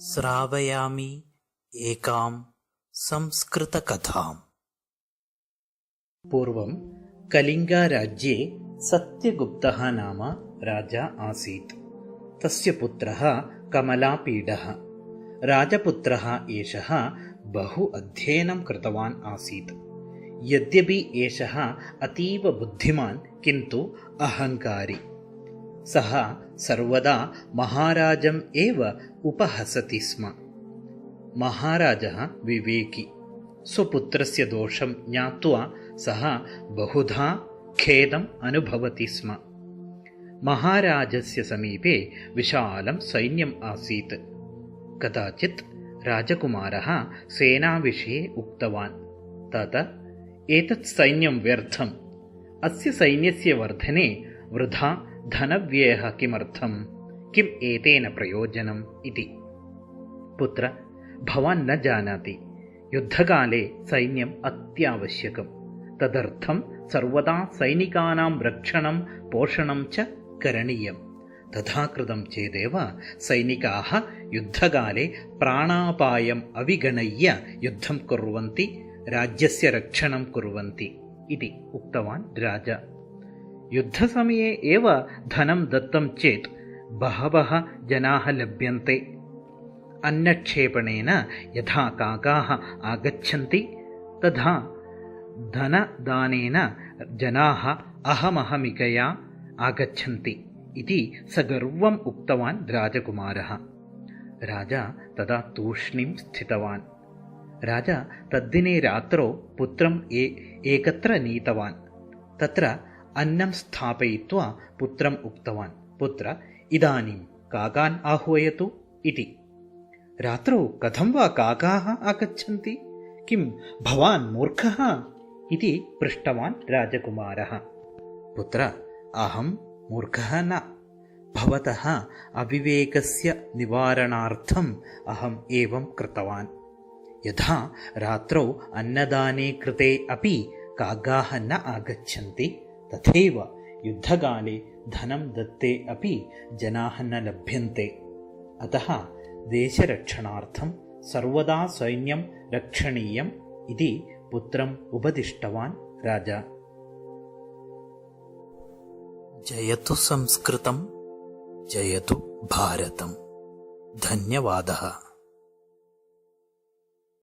श्रावयामि एकां संस्कृतकथाम्। पूर्वं कलिङ्गराज्ये सत्यगुप्तः नाम राजा आसीत्। तस्य पुत्रः कमलापीडः। राजपुत्रः एषः बहु अध्ययनं कृतवान् आसीत्। यद्यपि एषः अतीव बुद्धिमान् किन्तु अहङ्कारी। सः सर्वदा महाराजम् एव उपहसति स्म। महाराजः विवेकी। स्वपुत्रस्य दोषं ज्ञात्वा सः बहुधा खेदम् अनुभवति स्म। महाराजस्य समीपे विशालं सैन्यम् आसीत्। कदाचित् राजकुमारः सेनाविषये उक्तवान्, तत एतत् सैन्यं व्यर्थम्। अस्य सैन्यस्य वर्धने वृथा धनव्ययः किमर्थम्? किम् एतेन प्रयोजनम् इति। पुत्र, भवान् न जानाति, युद्धकाले सैन्यम् अत्यावश्यकम्। तदर्थं सर्वदा सैनिकानां रक्षणं पोषणं च करणीयम्। तथा कृतं चेदेव सैनिकाः युद्धकाले प्राणापायम् अविगणय्य युद्धं कुर्वन्ति, राज्यस्य रक्षणं कुर्वन्ति इति उक्तवान् राजा। युद्धसमये एव धनं दत्तं चेत् बहवः जनाः लभ्यन्ते। अन्नक्षेपणेन यथा काकाः आगच्छन्ति तथा धनदानेन जनाः अहमहमिकया आगच्छन्ति इति सगर्वम् उक्तवान् राजकुमारः। राजा तदा तूष्णीं स्थितवान्। राजा तद्दिने रात्रौ पुत्रम् एकत्र नीतवान्। तत्र अन्नं स्थापयित्वा पुत्रम् उक्तवान्, पुत्र, इदानीं काकान् आह्वयतु इति। रात्रौ कथं वा काकाः आगच्छन्ति? किं भवान् मूर्खः इति पृष्टवान् राजकुमारः। पुत्र, अहं मूर्खः न। भवतः अविवेकस्य निवारणार्थम् अहम् एवं कृतवान्। यथा रात्रौ अन्नदाने कृते अपि काकाः न आगच्छन्ति, तथैव युद्धकाले धनं दत्ते अपि जनाः न लभ्यन्ते। अतः देशरक्षणार्थं सर्वदा सैन्यं रक्षणीयम् इति पुत्रम् उपदिष्टवान् राजा। जयतु संस्कृतं, जयतु भारतम्। धन्यवादः।